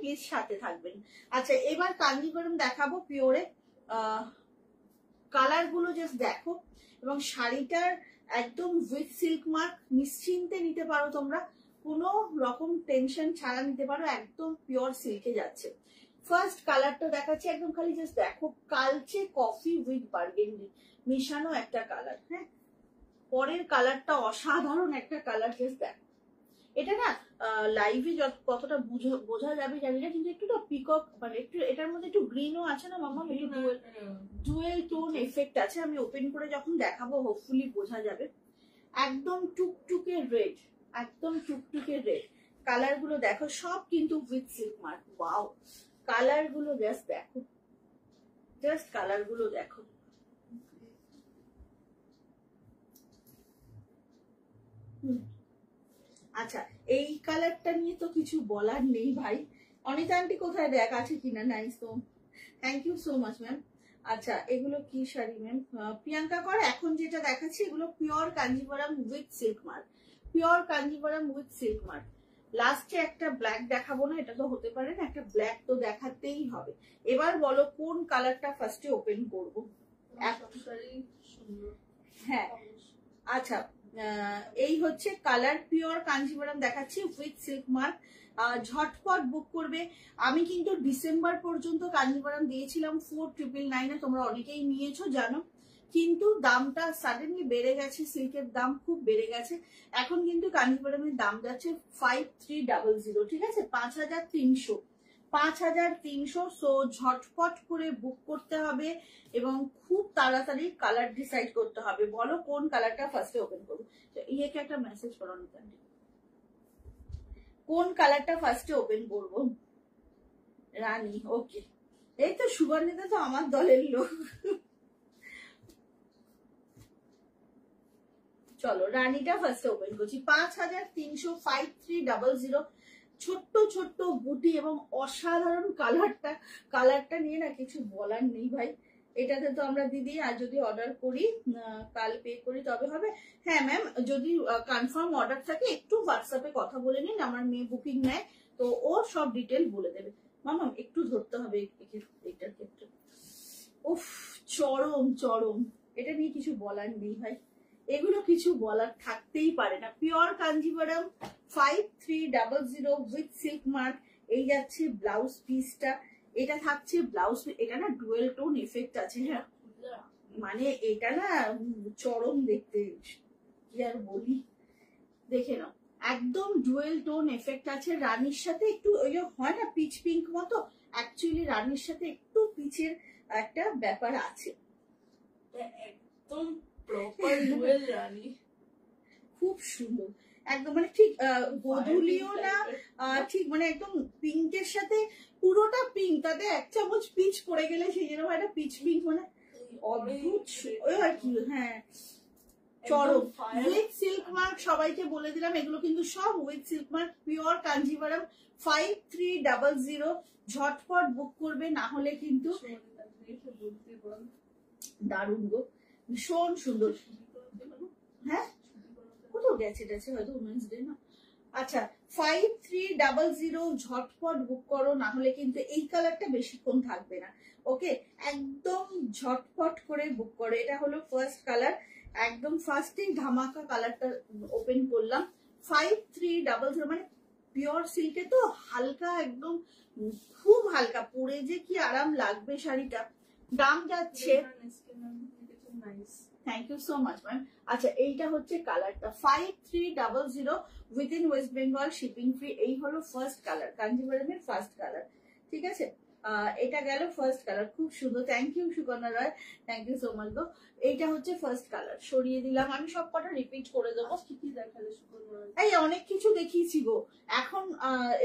Please সাথে থাকবেন। আচ্ছা এবার কাঞ্জিভরম দেখাবো পিওরে। কালার গুলো জাস্ট দেখো, এবং শাড়িটার একদম উইথ সিল্ক মার্ক, নিশ্চিন্তে নিতে পারো তোমরা, কোনো রকম টেনশন ছাড়া নিতে পারো, একদম পিওর সিল্কে যাচ্ছে। ফার্স্ট কালারটা দেখাচ্ছি, একদম খালি জাস্ট দেখো, কালচে কফি উইথ বার্গেন্ডি মিশানো একটা কালার। হ্যাঁ, পরের কালারটা অসাধারণ একটা কালার, জাস্ট দেখো। এটা না লাইভে কতটা বোঝা যাবে জানি না, কিন্তু একটু পিকক মানে একটু এটার মধ্যে একটু গ্রিনও আছে না মামা, একটু ডুয়েল টোন এফেক্ট আছে। আমি ওপেন করে যখন দেখাবো হোপফুলি বোঝা যাবে। একদম টুকটুকে রেড, একদম টুকটুকে রেড। কালার গুলো দেখো সব কিন্তু with silk mark. Wow, colour গুলো জাস্ট দেখো, জাস্ট কালার গুলো দেখো। আচ্ছা এই কালারটা নিয়ে তো কিছু বলার নেই ভাই। অনিতা আন্টি কোথায়, দেখ আছে কিনা। নাইস, তো thank you so much ma'am. আচ্ছা এগুলো কি শাড়ি ম্যাম? প্রিয়াঙ্কা কর। এখন যেটা দেখাচ্ছি এগুলো pure Kanjivaram with silk mark, pure Kanjivaram with silk mark. লাস্টে একটা ব্ল্যাক দেখাবো না, এটা তো হতে পারে না, একটা ব্ল্যাক তো দেখাতেই হবে। এবার বলো কোন কালারটা ফার্স্টে ওপেন করবো? হ্যাঁ আচ্ছা, এই হচ্ছে কালার, পিওর কাঞ্জিভরম দেখাচ্ছি উইথ সিল্ক মার্ক। ঝটপট বুক করবে। আমি কিন্তু ডিসেম্বর পর্যন্ত কাঞ্জিভরম দিয়েছিলাম 4999-এ, তোমরা অনেকেই নিয়েছো জানো, কিন্তু দামটা সাডেনলি বেড়ে গেছে, সিল্কের দাম খুব বেড়ে গেছে। এখন কিন্তু কাঞ্জিভরমের দাম যাচ্ছে 5300, ঠিক আছে, 5300, 5300। সো ঝটপট করে বুক করতে হবে এবং খুব তাড়াতাড়ি কালার ডিসাইড করতে হবে। বলো কোন কালারটা ফার্স্টে ওপেন করবো? ইয়েকে একটা মেসেজ করো, কোন কালারটা ফার্স্টে ওপেন করবো? রানী, ওকে। এই তো সুবর্ণিতা তো আমার দলের লোক। চলো রানীটা ফার্স্টে ওপেন করছি। 5300, 5300। ছোট্ট ছোট্ট বুটি এবং অসাধারণ কালারটা, কালারটা নিয়ে না কিছু বলার নেই ভাই। এটাতে তো আমরা দিদি আর যদি অর্ডার করি, কাল পে করি তবে হবে। হ্যাঁ ম্যাম, যদি কনফার্ম অর্ডার থাকে একটু হোয়াটসঅ্যাপে কথা বলে নিন, আমার মেয়ে বুকিং নেয় তো ও সব ডিটেল বলে দেবে। মামা একটু ধরতে হবে এটার ক্ষেত্রে। উফ, চরম চরম, এটা নিয়ে কিছু বলার নেই ভাই, এগুলো কিছু বলার থাকতেই পারে না। Pure Kanjivaram 5300 with silk mark. এই যাচ্ছে ব্লাউজ পিসটা, এটা থাকছে ব্লাউজ, এটা না ডুয়েল টোন এফেক্ট আছে। হ্যাঁ মানে এটা না চরম দেখতে, কি আর বলি, দেখে নাও একদম ডুয়েল টোন এফেক্ট আছে। রানীর সাথে একটু ওই হয় না পিচ পিঙ্ক মতো, অ্যাকচুয়ালি রানীর সাথে একটু পিচের একটা ব্যাপার আছে। একদম প্রপার ডুয়েল রানী, খুব সুন্দর একদম, মানে ঠিক গোধূলিও না, ঠিক মানে একদম পিঙ্কের সাথে পুরোটা পিঙ্ক, তাতে এক চামচ পিচ পড়ে গেলে সেই জন্য একটা পিচ পিঙ্ক, মানে অদ্ভুত আর কি। হ্যাঁ চরম উইথ সিল্ক মার্ক, সবাইকে বলে দিলাম এগুলো কিন্তু সব with silk mark, pure Kanjivaram 5300। ঝটপট বুক করবে, না হলে কিন্তু দারুণ গো, ভীষণ সুন্দর। হ্যাঁ কোথাও গেছে গেছে হয়তো উমেন্স ডে না। আচ্ছা 5300 ঝটপট বুক করো, না হলে কিন্তু এই কালারটা বেশিক্ষণ থাকবে না। ওকে, একদম ঝটপট করে বুক করো। এটা হলো ফার্স্ট কালার, একদম ফার্স্টেই ধামাকা কালারটা ওপেন করলাম। 5300 মানে পিওর সিল্কে তো হালকা, একদম খুব হালকা, পরে যে কি আরাম লাগবে শাড়িটা। দাম যাচ্ছে, thank you so much ma'am. আচ্ছা এইটা হচ্ছে কালারটা 5300 within West Bengal, shipping free. এই হলো ফার্স্ট কালার, কাঞ্জিভরমের ফার্স্ট কালার, ঠিক আছে। এটা গেল ফার্স্ট কালার, খুব সুন্দর, thank you Sukanya Roy, thank you so much গো। এইটা হচ্ছে ফার্স্ট কালার, সরিয়ে দিলাম, আমি সব কটা রিপিট করে দেবো। কি দেখালে সুকন্যা রয়? এই অনেক কিছু দেখিয়েছি গো, এখন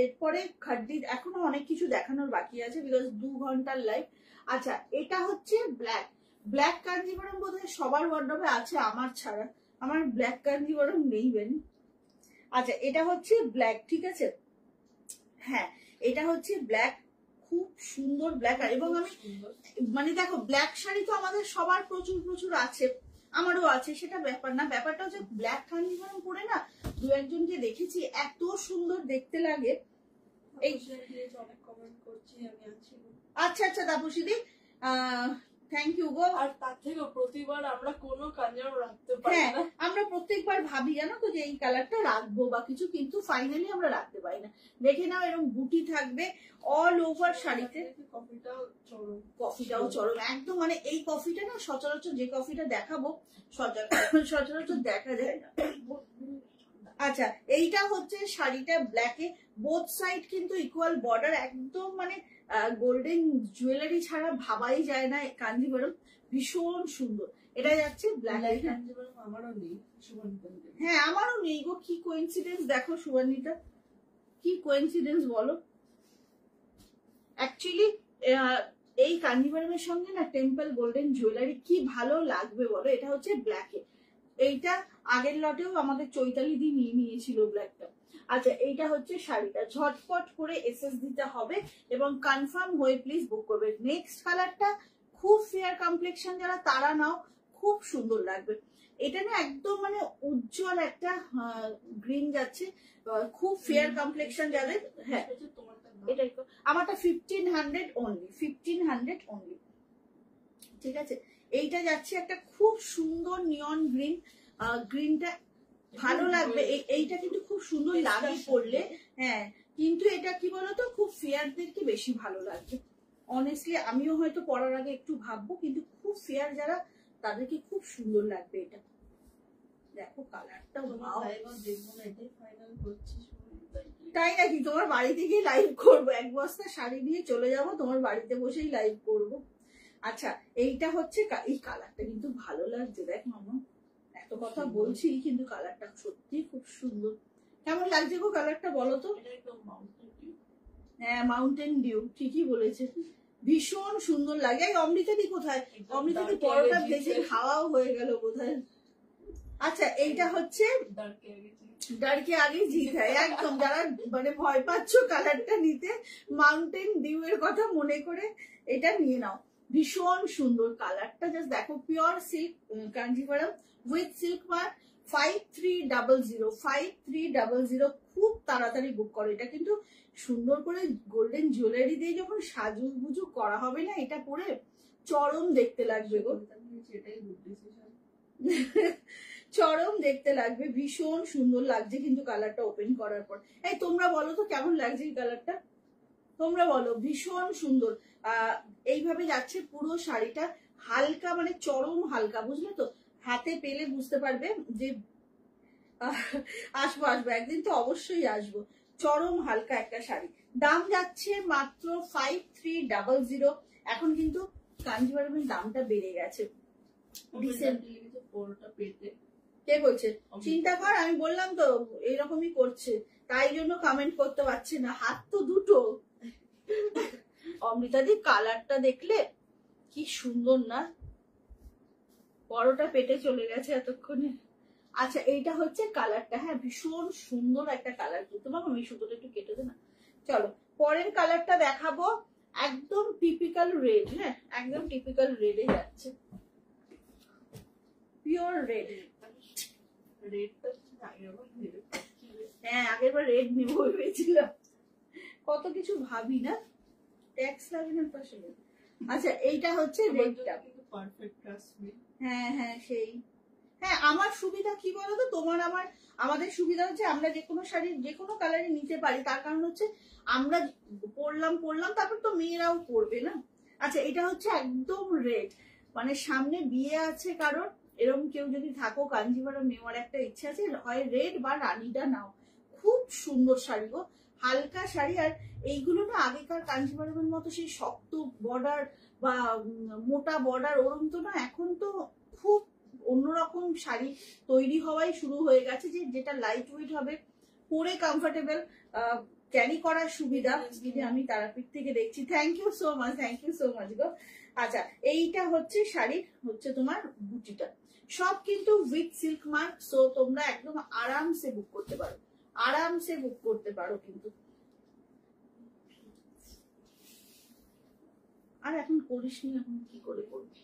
এরপরে খাড্ডি এখনো অনেক কিছু দেখানোর বাকি আছে, বিকজ 2 ঘন্টার লাইভ। আচ্ছা এটা হচ্ছে ব্ল্যাক, ব্ল্যাক কাঞ্জিভরম বোধহয় সবার ওয়ার্ডরোবে আছে আমার ছাড়া, আমার ব্ল্যাক কাঞ্জিভরম নেই বেন। আচ্ছা এটা হচ্ছে ব্ল্যাক, ঠিক আছে, হ্যাঁ এটা হচ্ছে ব্ল্যাক, খুব সুন্দর ব্ল্যাক। এবং আমি মানে দেখো ব্ল্যাক শাড়ি তো আমাদের সবার প্রচুর প্রচুর আছে, আমারও আছে, সেটা ব্যাপার না। ব্যাপারটা হচ্ছে ব্ল্যাক কাঞ্জিভরম পরে না 2-1জনকে দেখেছি এত সুন্দর দেখতে লাগে, এই অনেক কমেন্ট করছি, আমি আছি। আচ্ছা আচ্ছা তাপসী দি, থ্যাংক ইউ গো। আর তার থেকে প্রতিবার আমরা কোনো কাঞ্জিভারাম রাখতে পারি হ্যাঁ না। আমরা প্রত্যেকবার ভাবি জানো তো যে এই কালারটা রাখবো বা কিছু, কিন্তু ফাইনালি আমরা রাখতে পারি না। দেখে নাও এরকম বুটি থাকবে অল ওভার শাড়িতে। কফিটাও চরম, কফিটাও চরম একদম, মানে এই কফিটা না সচরাচর যে কফিটা দেখাবো সচরাচর দেখা যায় না। আচ্ছা এইটা হচ্ছে শাড়িটা ব্ল্যাকে, বোথ সাইড কিন্তু ইকুয়াল বর্ডার, একদম মানে গোল্ডেন জুয়েলারি ছাড়া ভাবাই যায় না কাঞ্জিভারম, ভীষণ সুন্দর। এটা যাচ্ছে ব্ল্যাক। কাঞ্জিভারাম আমারও নেই, সুবর্ণিতা। হ্যাঁ আমারও নেই গো, কি কোইন্সিডেন্স দেখো সুবর্ণিতা, কি কোইন্সিডেন্স বলো। অ্যাকচুয়ালি এই কাঞ্জিভারমের সঙ্গে না টেম্পল গোল্ডেন জুয়েলারি কি ভালো লাগবে বলো। এটা হচ্ছে ব্ল্যাকে, এইটা আগের লটেও আমাদের চৈতালি দিয়ে নিয়ে নিয়েছিল ব্ল্যাকটা। আচ্ছা এইটা হচ্ছে শাড়িটা, ঝটপট করে এসএস দিতে হবে এবং কনফার্ম হয়ে প্লিজ বুক করবে। নেক্সট কালারটা খুব ফেয়ার কমপ্লেক্সন যারা তারা নাও, খুব সুন্দর লাগবে। এটা না একদম মানে উজ্জ্বল একটা গ্রিন যাচ্ছে, খুব ফেয়ার কমপ্লেক্সন যাদের। হ্যাঁ এটাই তো আমারটা 1500 অনলি, 1500 অনলি। ঠিক আছে এইটা যাচ্ছে একটা খুব সুন্দর নিয়ন গ্রিন, গ্রিনটা ভালো লাগবে। এইটা কিন্তু খুব সুন্দর লাগে পরলে। হ্যাঁ কিন্তু এটা কি বলতো খুব ফেয়ারদেরকে বেশি ভালো লাগবে। অনেস্টলি আমিও হয়তো পরার আগে একটু ভাববো, কিন্তু খুব ফেয়ার যারা তাদেরকে খুব সুন্দর লাগবে এটা। দেখো কালারটা, তাই নাকি? তোমার বাড়িতে গিয়ে লাইভ করবো, এক বস্তা শাড়ি নিয়ে চলে যাবো, তোমার বাড়িতে বসেই লাইভ করবো। আচ্ছা এইটা হচ্ছে, এই কালারটা কিন্তু ভালো লাগছে, দেখ মামা এত কথা বলছি কিন্তু কালারটা সত্যি খুব সুন্দর। কেমন লাগছে গো কালারটা বলো তো? হ্যাঁ মাউন্টেন ডিউ, ঠিকই বলেছে, ভীষণ সুন্দর লাগে। এই অমৃতাদি কোথায়? অমৃতাদি পরোটা দেখে খাওয়াও হয়ে গেল বোধহয়। আচ্ছা এইটা হচ্ছে ডার্কে আগে জিত হয়, একদম যারা মানে ভয় পাচ্ছ কালারটা নিতে, মাউন্টেন ডিউ এর কথা মনে করে এটা নিয়ে নাও। ভীষণ সুন্দর কালারটা, জাস্ট দেখো, pure silk Kanjivaram with silk mark, 5300 5300। খুব তাড়াতাড়ি বুক করো। এটা কিন্তু সুন্দর করে গোল্ডেন জুয়েলারি দিয়ে যখন সাজু গুজু করা হবে না, এটা পরে চরম দেখতে লাগবে গো, চরম দেখতে লাগবে, ভীষণ সুন্দর লাগছে কিন্তু কালারটা ওপেন করার পর। এই তোমরা বলো তো কেমন লাগছে এই কালারটা, তোমরা বলো। ভীষণ সুন্দর। এইভাবে যাচ্ছে পুরো শাড়িটা, হালকা মানে চরম হালকা, বুঝলে তো? হাতে পেলে বুঝতে পারবে যে আসবো আসবো একদিন তো অবশ্যই আসবো। চরম হালকা একটা শাড়ি, দাম যাচ্ছে মাত্র 5300। এখন কিন্তু কাঞ্জিভারমের দামটা বেড়ে গেছে। কে বলছে? চিন্তা কর, আমি বললাম তো এইরকমই করছে, তাই জন্য কমেন্ট করতে পারছে না, হাত তো দুটো। অমৃতাদি কালারটা দেখলে কি সুন্দর না, বড়টা পেটে চলে গেছে এতক্ষণে। আচ্ছা এইটা হচ্ছে কালারটা, হ্যাঁ ভীষণ সুন্দর একটা কালার, কিন্তু মামা আমি সুতোটা একটু কেটে দে না। চলো পরের কালারটা দেখাবো, একদম টিপিক্যাল রেড। হ্যাঁ একদম টিপিক্যাল রেডে যাচ্ছে, পিওর রেড। হ্যাঁ আগের বার রেড নিবো ভেবেছিলাম, কত কিছু ভাবি না, ট্যাক্স লাগে না পাশে। আচ্ছা এইটা হচ্ছে রেডটা, হ্যাঁ হ্যাঁ সেই। হ্যাঁ আমার সুবিধা কি বলতো, তোমার আমাদের সুবিধা হচ্ছে আমরা যে কোনো শাড়ির যে কোনো কালারে নিতে পারি, তার কারণ হচ্ছে আমরা পরলাম তারপর তো মেয়েরাও পরবে না। আচ্ছা এটা হচ্ছে একদম রেড, মানে সামনে বিয়ে আছে কারণ, এরকম কেউ যদি থাকো কাঞ্জিভারম নেওয়ার একটা ইচ্ছা আছে, হয় রেড বা রানীটা নাও। খুব সুন্দর শাড়ি গো, হালকা শাড়ি। আর এইগুলো না আগেকার কাঞ্জিভারমের মতো সেই শক্ত বর্ডার বা মোটা বর্ডার ওরম তো না, এখন তো খুব অন্যরকম শাড়ি তৈরি হওয়াই শুরু হয়ে গেছে, যেটা লাইট ওয়েট হবে, পরে কমফোর্টেবল, ক্যারি করার সুবিধা। আমি তারাপীঠ থেকে দেখছি, thank you so much, thank you so much গো। আচ্ছা এইটা হচ্ছে শাড়ির হচ্ছে তোমার বুটিটা, সব কিন্তু উইথ সিল্ক মার্ক, সো তোমরা একদম আরামসে বুক করতে পারো, আরামসে বুক করতে পারো কিন্তু। আর এখন করিসনি, এখন কি করে করবি?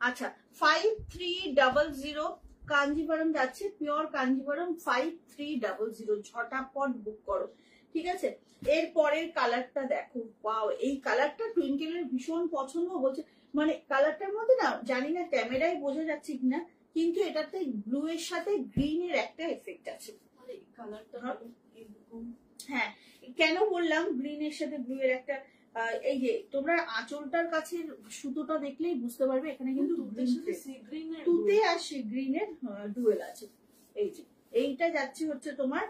আচ্ছা 5300 কাঞ্জিভারম যাচ্ছে, পিওর কাঞ্জিভারম 5300, ঝটাপট বুক করো। ঠিক আছে এর পরের কালারটা দেখো, ওয়াও, এই কালারটা টুইঙ্কেলের ভীষণ পছন্দ বলছে। মানে কালারটার মধ্যে না জানি না ক্যামেরায় বোঝা যাচ্ছে কিনা, কিন্তু এটাতে ব্লু এর সাথে গ্রিন এর একটা এফেক্ট আছে। হ্যাঁ, কেন বললাম গ্রিন এর সাথে ব্লু এর একটা, এই যে তোমরা আঁচলটার কাছে সুতোটা দেখলেই বুঝতে পারবে এখানে কিন্তু তুতে আর সি গ্রিন এর ডুয়েল আছে। এই যে এইটা যাচ্ছে হচ্ছে তোমার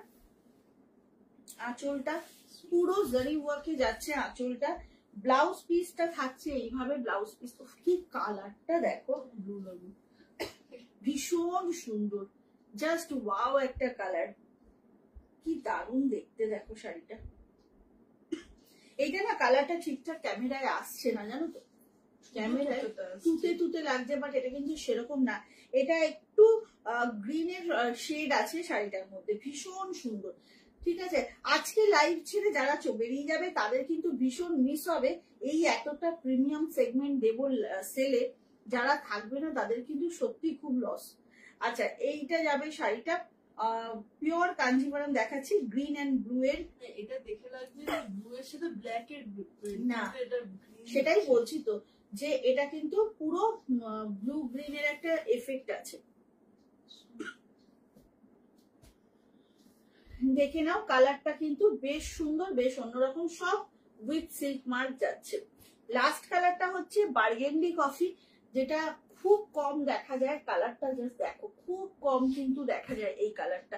আঁচলটা, পুরো জারি ওয়ার্কে যাচ্ছে আঁচলটা। ব্লাউজ পিসটা থাকছে এইভাবে, ব্লাউজ পিস কি কালারটা দেখো, ভীষণ সুন্দর, জাস্ট ওয়াও একটা কালার, কি দারুণ দেখতে দেখো শাড়িটা। এইটা না কালারটা ঠিকঠাক ক্যামেরায় আসছে না জানো তো, ক্যামেরায় তুতে তুতে লাগছে, বাট এটা কিন্তু সেরকম না, এটা একটু গ্রিনের শেড আছে শাড়িটার মধ্যে, ভীষণ সুন্দর। ঠিক আছে, আজকে লাইভ ছেড়ে যারা বেরিয়ে যাবে তাদের কিন্তু ভীষণ মিস হবে, এই এতটা প্রিমিয়াম সেগমেন্ট দেবো সেলে, যারা থাকবে না তাদের কিন্তু সত্যি খুব লস। আচ্ছা, এইটা যাবে শাড়িটা পিওর কাঞ্জিভারাম দেখাচ্ছি, গ্রিন এন্ড ব্লু এর। এটা দেখে লাগছে ব্লু এর সাথে ব্ল্যাক এর না, সেটাই বলছি তো, যে এটা কিন্তু পুরো ব্লু গ্রিন এর একটা এফেক্ট আছে। দেখে নাও কালারটা কিন্তু বেশ সুন্দর, বেশ অন্যরকম, সব উইথ সিল্ক মার্ক যাচ্ছে। লাস্ট কালারটা হচ্ছে বার্গেন্ডি কফি, যেটা খুব কম দেখা যায়, কালারটা জাস্ট দেখো, খুব কম কিন্তু দেখা যায় এই কালারটা।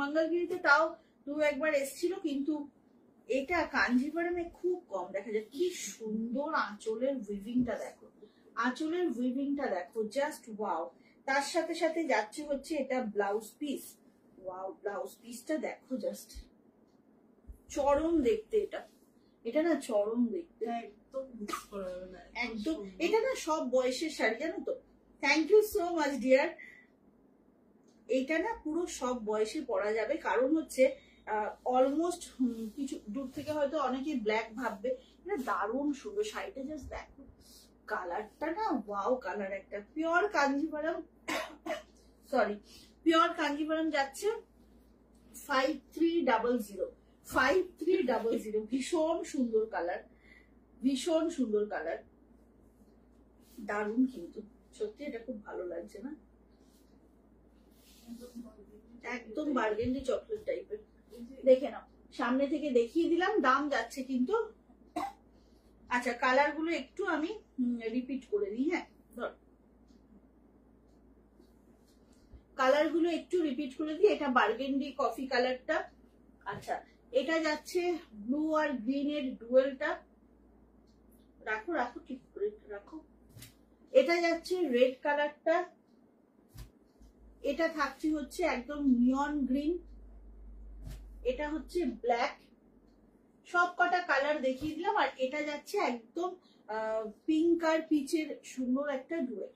মঙ্গলগিরিতে তাও দু একবার এসেছিল, কিন্তু এটা কাঞ্জিভারামে খুব কম দেখা যায়। কি সুন্দর আঁচলের উইভিংটা দেখো, আঁচলের উইভিংটা দেখো, জাস্ট ওয়াও। তার সাথে সাথে যাচ্ছে হচ্ছে এটা ব্লাউজ পিস, ওয়াও, ব্লাউজ পিসটা দেখো, জাস্ট চরম দেখতে, এটা এটা না চরম দেখতে, একদম। এটা না সব বয়সের শাড়ি জানো তো। Thank you so much dear. এইটা না পুরো সব বয়সে পরা যাবে, কারণ হচ্ছে অলমোস্ট কিছু দূর থেকে হয়তো অনেকে ব্ল্যাক ভাববে, এটা দারুণ সুন্দর শাড়িটা, জাস্ট দেখো কালারটা না, ওয়াও কালার একটা। Pure Kanjivaram, sorry, pure Kanjivaram যাচ্ছে 5300, 5300, ভীষণ সুন্দর কালার, ভীষণ সুন্দর কালার, দারুণ কিন্তু সত্যি, এটা খুব ভালো লাগছে না, একদম বার্গেন্ডি চকলেট টাইপের। দেখে নাও, সামনে থেকে দেখিয়ে দিলাম, দাম যাচ্ছে কিন্তু। আচ্ছা, কালার গুলো একটু আমি রিপিট করে দিই। হ্যাঁ, ধর কালার গুলো একটু রিপিট করে দিই। এটা বার্গেন্ডি কফি কালারটা, আচ্ছা এটা যাচ্ছে ব্লু আর গ্রিন এর ডুয়েলটা, রাখো রাখো ঠিক করে রাখো। এটা যাচ্ছে রেড কালারটা, এটা থাকছে হচ্ছে একদম নিয়ন গ্রিন, এটা হচ্ছে ব্ল্যাক, সব কটা কালার দেখিয়ে দিলাম। আর এটা যাচ্ছে একদম পিঙ্ক আর পিচের সুন্দর একটা ডুয়েল।